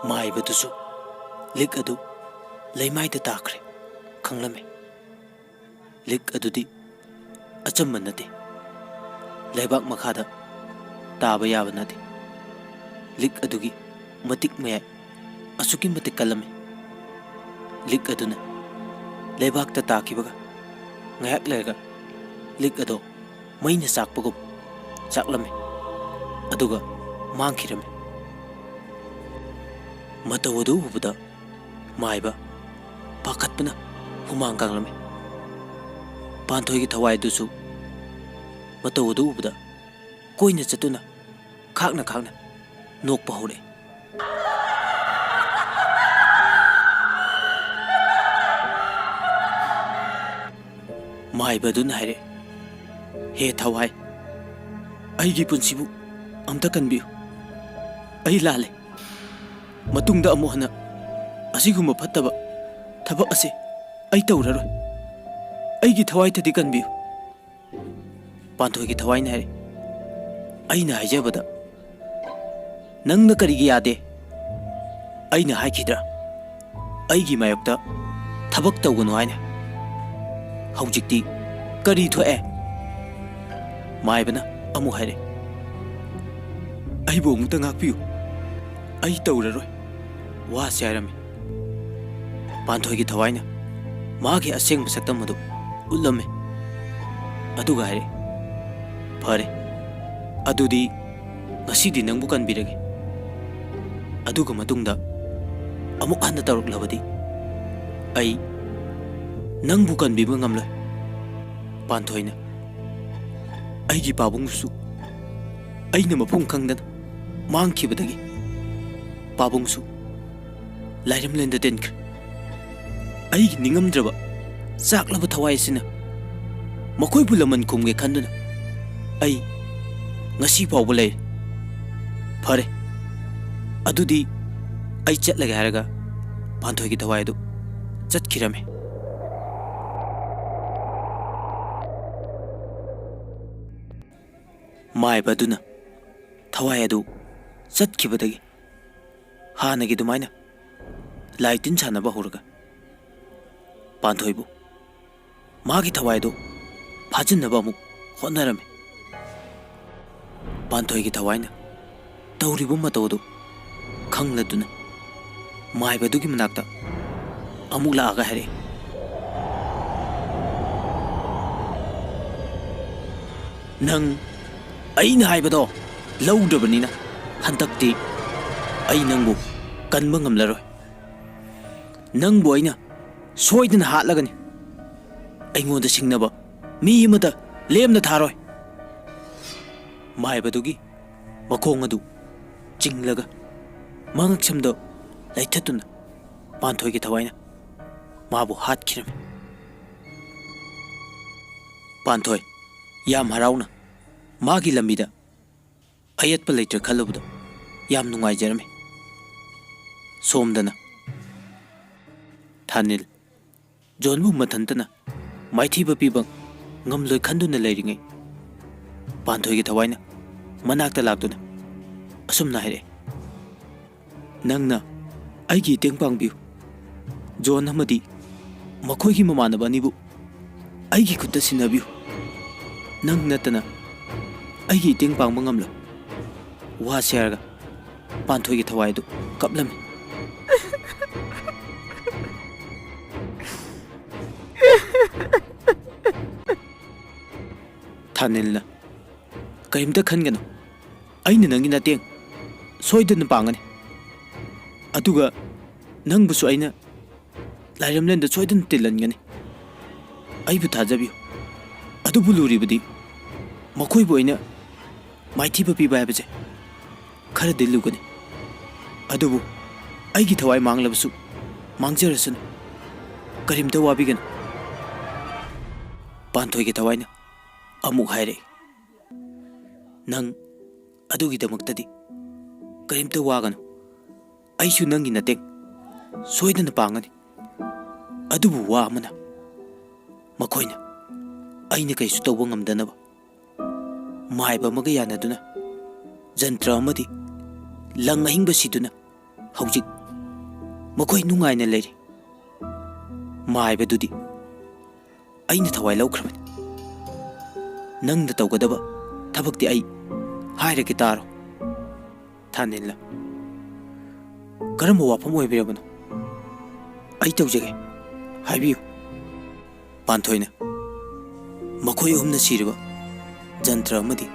माइबदुसु लिक अदु लेमाइदा ताखरे खंगलमे लिक अदुदी अचम्म नते लेबाक मखादा ताबा याबा नते लिक अदुगी मतिक मया असुकी मतिक कलमे लिक अदुना लेबाकता ताकिबगा ngayak lerga lik ado maina sakpagum saklame aduga mangkhirame matawadu ubada maiba pakhatpana humang kanglame Panthoi gi thawai dusu matawadu ubada koina chatuna khakna nokpa hore माइबदुन हायरे हे थवाई अईगी पुंसिबु अमता कनबियु अई लाले मतुंगदा अमोहना असिगुम फत्तबा थबक असे अई तौररो अईगी थवाई थदि कनबियु पांथोईगी थवाई हायरे अईना हायजबदा नंगना करिगी यादे अईना हायखिद्रा अईगी मायक्ता थबक तौगनु हायना हौजिक्ति करी थोए माइबना अमु हायरे अईबो अमुक्ता ngaकपियु अई तौररोय वा सायरमे पांथोईगी थवाईना मागे असेंग सक्तम मदु उल्लमे अदुगा हायरे फरे अदुदी ngasiदी नंगबु कनबिरगे अदुगा मतुंगदा अमुक हन्ना तौरक्लबदी अई नंगबु कनबिबा ngamloi पांथोईना अईगी पाबुंगसु अईना मफुंग खंगदना मांगखिबदगी पाबुंगसु लाइरमलेंदा देनख्रे अईगी निंगमद्रबा चाकलबा थवाईसिना मखोइबु लमन खुमगे खंदुना अई ngasi फावबा लैरे फरे अदुदी अई चटलगे हायरगा पांथोईगी थवाईदु चटखिरमे माइबदुना थवाई अदु चटखिबदगी हानगी दुमाइना लाइटिन सानबा होरगा पांथोईबु मागी थवाईदु फाजिनबा अमुक होनरमे पांथोईगी थवाईना तौरिबु मतौदु खंगलदुना माइबदुगी मनाक्ता अमुक लागा हरे नंग अईना हाइबदो लौदबनिना हंतक्ति अई नंगबु कनबा ngamlaroy नंगबु अईना सोइदना हातलगनि अईंगोंदा सिंगनबा मी अमता लेमना थारोय माइबदुगी मखोंग अदु चिंगलगा मंगक्षमदो लैथतुना पांथोईगी थवाईना माबु हातखिरमे पांथोई याम हराउना मागी लंबीदा अयतपा लेटर खलुबदो याम नुंगाइजरमे सोमदना थानिल जोनबु मथंतना माइथीबा पीबा ngamloi खंदुना लैरिङै पांथोईगी थवाईना मनाक्ता लाक्तुना असुमना हायरे नंगना अईगी टेंग पांगबियु जोन हमदी मखोईगी ममानबा अनिबु अईगी खुत्ता सिनबियु नंग नतना अईगी टेंग पांगबा ngamloi वा सायरगा पांथोईगी थवाईदु कपलमे थानिलना करिमता खनगनो अईना नंगी नतेंग सोइदना पांगनी अदुगा नंगबुसु अईना लाइरमलेंदा सोइदना तिलनगनी अईबु थाजबियु अदुबु लुरिबदी मखोइबु अईना माइथीबा पीबा हायबसे खरा दिलुगनी अदुबु अईगी थवाई मांगलबसु मांगजरसनु करिमता वाबिगन पांथोईगी थवाईना अमुक हायरे नंग अदुगिदमक्तदी करिमता वागनु अईसु नंगी नतेंग सोइदना पांगनी अदुबु वा अमना मखोइना अईना कैसु तौबा ngamदनबा माइबा मगा यानदुना जंत्र अमदी lung अहिंग सिदुना hꯧjik makoi nungaina leiri maibadudi aina thawai laukrabani nangda tawgadaba thabakti ai hairake taro thanilla karamba wafam oibirabano ai tawjage haibiyu Panthoina makoi humna siriba jantra amadi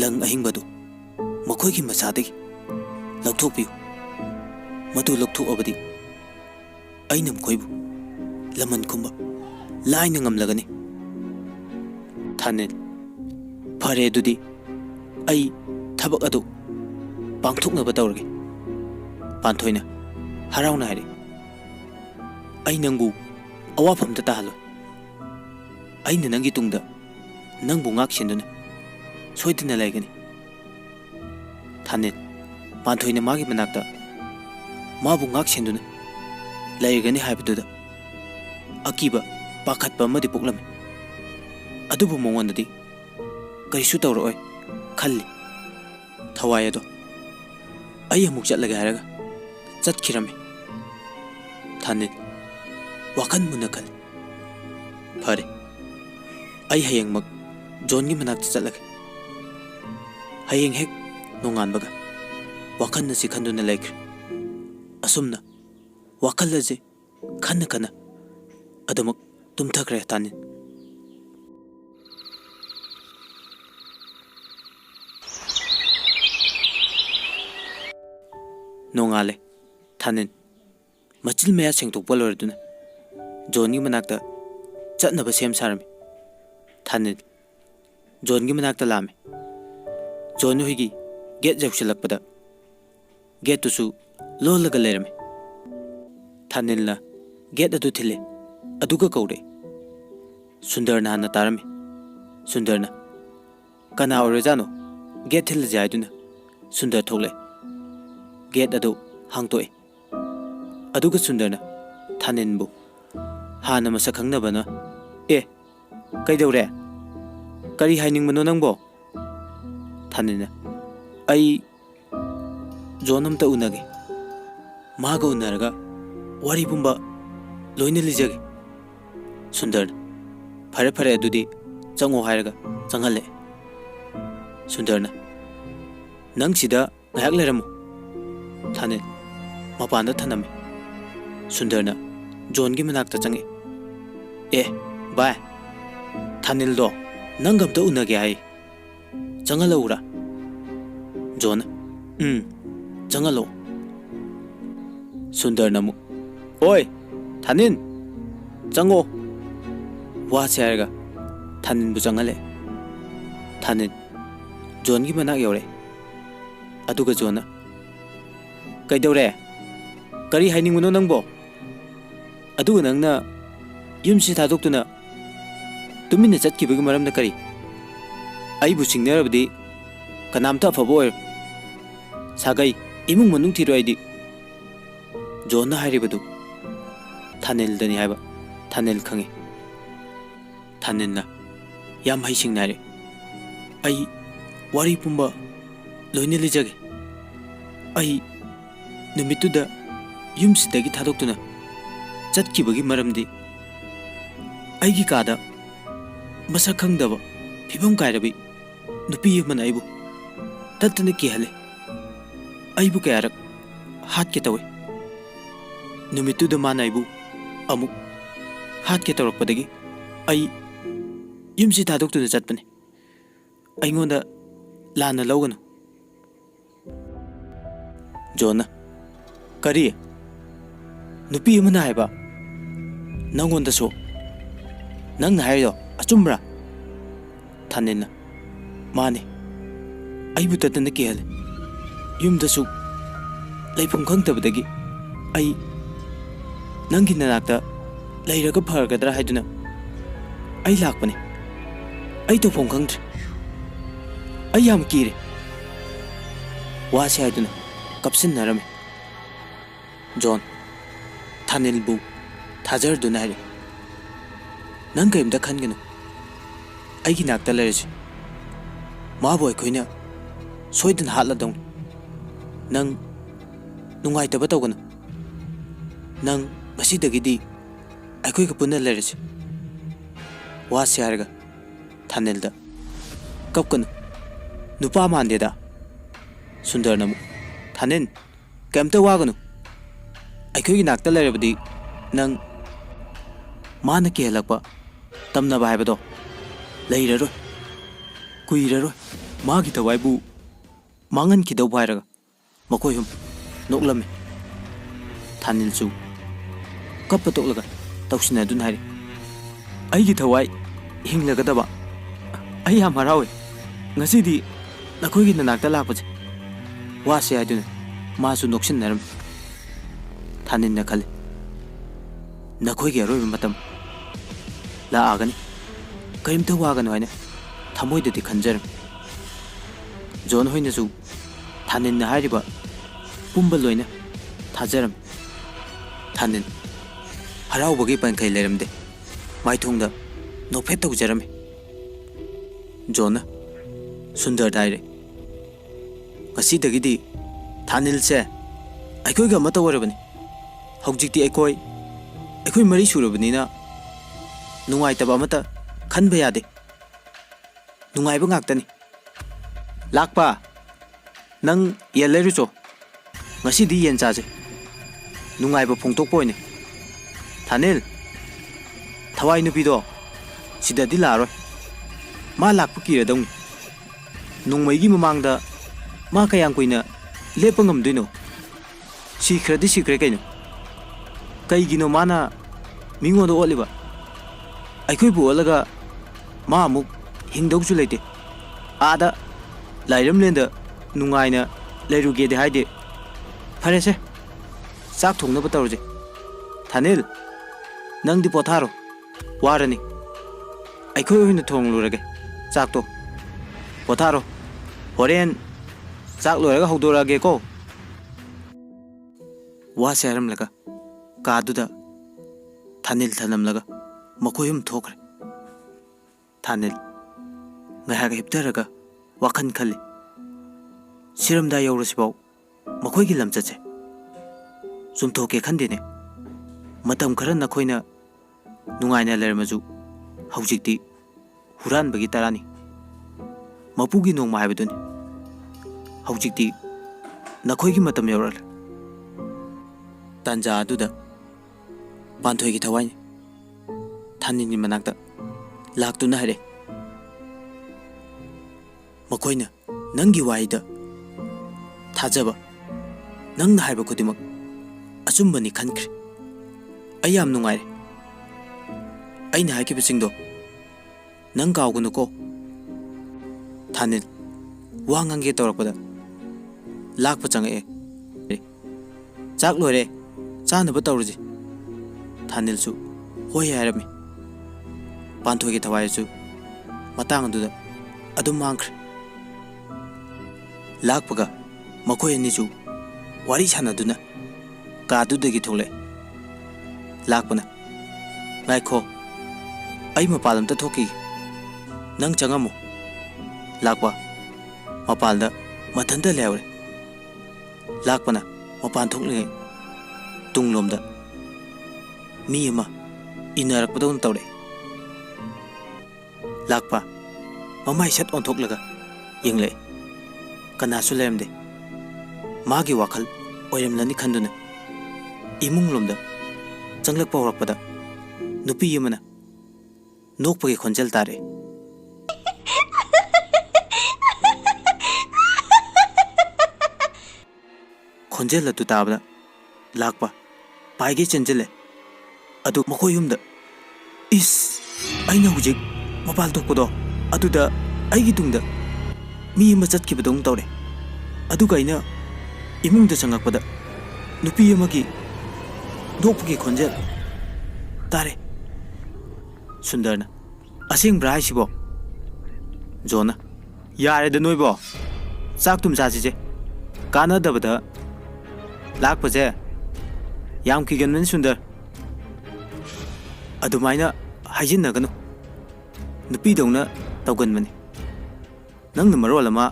lang ahingbadu makoi ki masadagi lauthokpiyu madu lauthokabadi aina mkoibu laman kumba laina ngamlagani thanil phare dudi ai thabak adu pangthoknaba tawrage Panthoina harauna hari ai nangbu awafamta tahalo aina nangi tungda nangbu ngak sinduna soidina laigani thanil Panthoina magi manakta mabu ngak sinduna laigani haibaduda akiba pakhatpa amadi poklame adubu mongondadi kaisu tawroi khalli thawai ado ai amuk chatlaga haraga chatkirame thanil wakan munakal phare ai hayeng mak John gi manak chatlaga hayeng hek nongan baga wakan na sikhanduna laikre asumna wakal laje khanna kana adamak tumthakre tanin nongale thanin machil meya sengtokpa loraduna John gi manakta chatnaba sem sarami thanin John gi manakta lame John hoigi get jausilakpada get tusu lolaga lerame thanin la get adu thile aduga kaure Sundarna hana tarame Sundarna kana orejano get thil jaiduna Sundar thole get adu hangtoi aduga Sundarna thaninbu hana masakhangna e kaidawre kari hainingmano nangbo thanina ai jonamta unage maga unaraga wari bumba loina lijage Sundar phare phare adudi chango hairaga changhale Sundarna nang sida ngayak leramu thanin mapanda thaname Sundarna John gi manakta change bye thanil do nangamta unage ai changala ura John changalo Sundarna mu oi thanin chango wa chairga thanin bu changale thanin John gi manak yore aduga John kaidawre kari hainingmuno nangbo aduga nangna yumsi thadoktuna tuminna chatkibagi maramna kari aibu singnarabdi kanamta afabo oir sagai imung manung thiro aidi John hairibadu thanil dani haiba thanil khange thanilna yam haisingnare ai wari pumba loine lijage ai numituda yumsidagi thadoktuna chatkibagi maramdi aigi kada masa khangdaba phibam kairabi nupi amana aibu tatna kihale aibu kayarak hat ke tawe numituda mana aibu amuk hat ke tawrakpadagi ai yumsi thadoktuna chatpane aingonda lana lawganu John kari nupi amana haiba nangonda so nang hairo achumbra thanina mane aibu tatna kihale yumda su laifum khangtabadagi ai nangi nanakta lairaga phargadra haiduna ai lakpane ai to phom khangdre ai yam kire wase haiduna kapsin narame John thanilbu thajar dunari nang kaimda khangenu aigi nakta larisi maboy koina soidan hatla dong nang ꯅꯨꯡꯉꯥꯏꯇꯕ ꯇꯧꯒꯅꯨ ꯅꯪ ꯉꯁꯤꯗꯒꯤꯗꯤ ꯑꯩꯈꯣꯏꯒ ꯄꯨꯟꯅ ꯂꯩꯔꯁꯤ ꯋꯥꯁꯤ ꯍꯥꯏꯔꯒ ꯊꯥꯅꯦꯜꯗ ꯀꯞꯀꯅꯨ ꯅꯨꯄꯥ ꯃꯥꯟꯗꯦꯗ ꯁꯨꯟꯗꯔꯅ ꯑꯃꯨꯛ ꯊꯥꯅꯦꯜ ꯀꯩꯝꯇ ꯋꯥꯒꯅꯨ ꯑꯩꯈꯣꯏꯒꯤ ꯅꯥꯛꯇ ꯂꯩꯔꯕꯗꯤ ꯅꯪ ꯃꯥꯅ ꯀꯤꯍꯜꯂꯛꯄ ꯇꯝꯅꯕ ꯍꯥꯏꯕꯗꯣ ꯂꯩꯔꯔꯣꯏ ꯀꯨꯏꯔꯔꯣꯏ ꯃꯥꯒꯤ ꯊꯋꯥꯏꯕꯨ ꯃꯥꯡꯍꯟꯈꯤꯗꯧꯕ ꯍꯥꯏꯔꯒ ꯃꯈꯣꯏ ꯍꯨꯝ ꯅꯣꯛꯂꯝꯃꯤ ꯊꯥꯅꯤꯜꯁꯨ ꯀꯞꯄ ꯇꯣꯛꯂꯒ ꯇꯧꯁꯤꯟꯅꯗꯨꯅ ꯍꯥꯏꯔꯤ ꯑꯩꯒꯤ ꯊꯋꯥꯏ ꯍꯤꯡꯂꯒꯗꯕ ꯑꯩ ꯌꯥꯝ ꯍꯔꯥꯎꯏ ꯉꯁꯤꯗꯤ ꯅꯈꯣꯏꯒꯤ ꯅꯅꯥꯛꯇ ꯂꯥꯛꯄꯁꯦ ꯋꯥꯁꯤ ꯍꯥꯏꯗꯨꯅ ꯃꯥꯁꯨ ꯅꯣꯛꯁꯤꯟꯅꯔꯝꯃꯤ ꯊꯥꯅꯤꯜꯅ ꯈꯜꯂꯤ ꯅꯈꯣꯏꯒꯤ ꯑꯔꯣꯏꯕ ꯃꯇꯝ ꯂꯥꯛꯑꯒꯅꯤ ꯀꯔꯤꯝꯇ ꯋꯥꯒꯅꯨ ꯍꯥꯏꯅ ꯊꯃꯣꯏꯗꯗꯤ ꯈꯟꯖꯔꯝꯃꯤ ꯖꯣꯟ ꯍꯣꯏꯅꯁꯨ ꯊꯥꯅꯤꯜꯅ ꯍꯥꯏꯔꯤꯕ ꯄꯨꯝꯕ ꯂꯣꯏꯅ ꯊꯥꯖꯔꯝꯃꯤ ꯊꯥꯅꯤꯜ ꯍꯔꯥꯎꯕꯒꯤ ꯄꯟꯈꯩ ꯂꯩꯔꯝꯗꯦ ꯃꯥꯏꯊꯣꯡꯗ ꯅꯣꯛꯐꯦꯠ ꯇꯧꯖꯔꯝꯃꯤ ꯖꯣꯟꯅ ꯁꯨꯟꯗꯔꯗ ꯍꯥꯏꯔꯦ ꯉꯁꯤꯗꯒꯤꯗꯤ ꯊꯥꯅꯤꯜꯁꯦ ꯑꯩꯈꯣꯏꯒ ꯑꯃꯠꯇ ꯑꯣꯏꯔꯕꯅꯤ ꯍꯧꯖꯤꯛꯇꯤ ꯑꯩꯈꯣꯏ ꯃꯔꯤ ꯁꯨꯔꯕꯅꯤꯅ ꯅꯨꯡꯉꯥꯏꯇꯕ ꯑꯃꯠꯇ ꯈꯟꯕ ꯌꯥꯗꯦ ꯅꯨꯡꯉꯥꯏꯕ ꯉꯥꯛꯇꯅꯤ ꯂꯥꯛꯄ ꯅꯪ ꯌꯦꯟ ꯂꯩꯔꯨꯆꯣ ꯉꯁꯤꯗꯤ ꯌꯦꯟ ꯆꯥꯁꯦ ꯅꯨꯡꯉꯥꯏꯕ ꯐꯣꯡꯗꯣꯛꯄ ꯑꯣꯏꯅ ꯊꯥꯅꯤꯜ ꯊꯋꯥꯏ ꯅꯨꯄꯤꯗꯣ ꯁꯤꯗꯗꯤ ꯂꯥꯛꯑꯔꯣꯏ ꯃꯥ ꯂꯥꯛꯄ ꯀꯤꯔꯗꯧꯅꯤ ꯅꯣꯡꯃꯩꯒꯤ ꯃꯃꯥꯡꯗ ꯃꯥ ꯀꯌꯥꯝ ꯀꯨꯏꯅ ꯂꯦꯞꯄ ꯉꯝꯗꯣꯏꯅꯣ ꯁꯤꯈ꯭ꯔꯗꯤ ꯁꯤꯈ꯭ꯔꯦ ꯀꯩꯅꯣ ꯀꯩꯒꯤꯅꯣ ꯃꯥꯅ ꯃꯤꯉꯣꯟꯗ ꯑꯣꯠꯂꯤꯕ ꯑꯩꯈꯣꯏꯕꯨ ꯑꯣꯠꯂꯒ ꯃꯥ ꯑꯃꯨꯛ ꯍꯤꯡꯗꯧꯁꯨ ꯂꯩꯇꯦ ꯑꯥꯗ ꯂꯥꯏꯔꯝꯂꯦꯟꯗ ꯅꯨꯡꯉꯥꯏꯅ ꯂꯩꯔꯨꯒꯦꯗꯤ ꯍꯥꯏꯗꯦ ꯐꯔꯦꯁꯦ ꯆꯥꯛ ꯊꯣꯡꯅꯕ ꯇꯧꯔꯁꯦ ꯊꯥꯅꯤꯜ ꯅꯪꯗꯤ ꯄꯣꯊꯥꯔꯣ ꯋꯥꯔꯅꯤ ꯑꯩꯈꯣꯏ ꯑꯣꯏꯅ ꯊꯣꯡꯂꯨꯔꯒꯦ ꯆꯥꯛꯇꯣ ꯄꯣꯊꯥꯔꯣ ꯍꯣꯔꯦꯟ ꯆꯥꯛ ꯂꯣꯏꯔꯒ ꯍꯧꯗꯣꯔꯛꯑꯒꯦꯀꯣ ꯋꯥꯁꯦ ꯍꯥꯏꯔꯝꯂꯒ ꯀꯥꯗꯨꯗ ꯊꯥꯅꯤꯜ ꯊꯅꯝꯂꯒ ꯃꯈꯣꯏ ꯑꯍꯨꯝ ꯊꯣꯛꯈ꯭ꯔꯦ ꯊꯥꯅꯤꯜ ꯉꯥꯏꯍꯥꯛ ꯍꯤꯞꯊꯔꯒ ꯋꯥꯈꯜ ꯈꯜꯂꯤ ꯁꯤꯔꯝꯗꯥꯏ ꯌꯧꯔꯁꯤꯐꯥꯎ ꯃꯈꯣꯏꯒꯤ ꯂꯝꯆꯠꯁꯦ ꯆꯨꯝꯊꯣꯛꯀꯦ ꯈꯟꯗꯦꯅꯦ ꯃꯇꯝ ꯈꯔ ꯅꯈꯣꯏꯅ ꯅꯨꯡꯉꯥꯏꯅ ꯂꯩꯔꯝꯃꯁꯨ ꯍꯧꯖꯤꯛꯇꯤ ꯍꯨꯔꯥꯟꯕꯒꯤ ꯇꯔꯥꯅꯤ ꯃꯄꯨꯒꯤ ꯅꯣꯡꯃ ꯍꯥꯏꯕꯗꯨꯅꯤ ꯍꯧꯖꯤꯛꯇꯤ ꯅꯈꯣꯏꯒꯤ ꯃꯇꯝ ꯌꯧꯔꯛꯂꯦ ꯇꯥꯟꯖꯥ ꯑꯗꯨꯗ ꯄꯥꯟꯊꯣꯏꯒꯤ ꯊꯋꯥꯏꯅꯤ ꯊꯥꯅꯤꯜꯒꯤ ꯃꯅꯥꯛꯇ ꯂꯥꯛꯇꯨꯅ ꯍꯥꯏꯔꯦ ꯃꯈꯣꯏꯅ ꯅꯪꯒꯤ ꯋꯥꯍꯩꯗ ꯊꯥꯖꯕ ꯅꯪꯅ ꯍꯥꯏꯕ ꯈꯨꯗꯤꯡꯃꯛ ꯑꯆꯨꯝꯕꯅꯤ ꯈꯟꯈ꯭ꯔꯦ ꯑꯩ ꯌꯥꯝ ꯅꯨꯡꯉꯥꯏꯔꯦ ꯑꯩꯅ ꯍꯥꯏꯈꯤꯕꯁꯤꯡꯗꯣ ꯅꯪ ꯀꯥꯎꯒꯅꯨꯀꯣ ꯊꯥꯅꯤꯜ ꯋꯥ ꯉꯥꯡꯒꯦ ꯇꯧꯔꯛꯄꯗ ꯂꯥꯛꯄ ꯆꯪꯉꯛꯑꯦ ꯆꯥꯛ ꯂꯣꯏꯔꯦ ꯆꯥꯅꯕ ꯇꯧꯔꯁꯤ ꯊꯥꯅꯤꯜꯁꯨ ꯍꯣꯏ ꯍꯥꯏꯔꯝꯃꯤ ꯄꯥꯟꯊꯣꯏꯒꯤ ꯊꯋꯥꯏꯁꯨ ꯃꯇꯥꯡ ꯑꯗꯨꯗ ꯑꯗꯨꯝ ꯃꯥꯡꯈ꯭ꯔꯦ ꯂꯥꯛꯄꯒ ꯃꯈꯣꯏ ꯑꯅꯤꯁꯨ ꯋꯥꯔꯤ ꯁꯥꯟꯅꯗꯨꯅ ꯀꯥꯗꯨꯗꯒꯤ ꯊꯣꯛꯂꯛꯑꯦ ꯂꯥꯛꯄꯅ ꯉꯥꯏꯈꯣ ꯑꯩ ꯃꯄꯥꯟ ꯑꯝꯇ ꯊꯣꯛꯈꯤꯒꯦ ꯅꯪ ꯆꯪꯉꯝꯃꯨ ꯂꯥꯛꯄ ꯃꯄꯥꯟꯗ ꯃꯊꯟꯇ ꯂꯩꯍꯧꯔꯦ ꯂꯥꯛꯄꯅ ꯃꯄꯥꯟ ꯊꯣꯛꯂꯤꯉꯩ ꯇꯨꯡꯂꯣꯝꯗ ꯃꯤ ꯑꯃ ꯏꯟꯅꯔꯛꯄꯗꯧꯅ ꯇꯧꯔꯛꯑꯦ ꯂꯥꯛꯄ ꯃꯃꯥꯏ ꯁꯠ ꯑꯣꯟꯊꯣꯛꯂꯒ ꯌꯦꯡꯂꯛꯑꯦ ꯀꯅꯥꯁꯨ ꯂꯩꯔꯝꯗꯦ ꯃꯥꯒꯤ ꯋꯥꯈꯜ ꯑꯣꯏꯔꯝꯂꯅꯤ ꯈꯟꯗꯨꯅ ꯏꯃꯨꯡꯂꯣꯝꯗ ꯆꯪꯂꯛꯄ ꯍꯧꯔꯛꯄꯗ ꯅꯨꯄꯤ ꯑꯃꯅ ꯅꯣꯛꯄꯒꯤ ꯈꯣꯟꯖꯦꯜ ꯇꯥꯔꯛꯑꯦ ꯈꯣꯟꯖꯦꯜ ꯑꯗꯨ ꯇꯥꯕꯗ ꯂꯥꯛꯄ ꯄꯥꯏꯒꯩ ꯆꯦꯟꯁꯤꯜꯂꯦ ꯑꯗꯨ ꯃꯈꯣꯏ ꯌꯨꯝꯗ ꯏꯁ ꯑꯩꯅ ꯍꯧꯖꯤꯛ ꯃꯄꯥꯟ ꯊꯣꯛꯄꯗꯣ ꯑꯗꯨꯗ ꯑꯩꯒꯤ ꯇꯨꯡꯗ ꯃꯤ ꯑꯃ ꯆꯠꯈꯤꯕꯗꯧꯅ ꯇꯧꯔꯦ ꯑꯗꯨꯒ ꯑꯩꯅ ꯏꯃꯨꯡꯗ ꯆꯪꯉꯛꯄꯗ ꯅꯨꯄꯤ ꯑꯃꯒꯤ ꯅꯣꯛꯄꯒꯤ ꯈꯣꯟꯖꯦꯜ ꯇꯥꯔꯦ ꯁꯨꯟꯗꯔꯅ ꯑꯁꯦꯡꯕ꯭ꯔꯥ ꯍꯥꯏꯁꯤꯕꯣ ꯖꯣꯟꯅ ꯌꯥꯔꯦꯗ ꯅꯣꯏꯕꯣ ꯆꯥꯛ ꯇꯨꯝ ꯆꯥꯁꯤꯁꯦ ꯀꯥꯟꯅꯗꯕꯗ ꯂꯥꯛꯄꯁꯦ ꯌꯥꯝ ꯀꯤꯒꯟꯕꯅꯤ ꯁꯨꯟꯗꯔ ꯑꯗꯨꯃꯥꯏꯅ ꯍꯥꯏꯖꯤꯟꯅꯒꯅꯨ ꯅꯨꯄꯤꯗꯧꯅ ꯇꯧꯒꯟꯕꯅꯤ ꯅꯪꯅ ꯃꯔꯣꯜ ꯑꯃ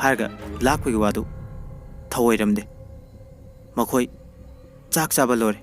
ꯍꯥꯏꯔꯒ ꯂꯥꯛꯄꯒꯤ ꯋꯥꯗꯨ ꯊꯧꯑꯣꯏꯔꯝꯗꯦ ꯃꯈꯣꯏ ꯆꯥꯛ ꯆꯥꯕ ꯂꯣꯏꯔꯦ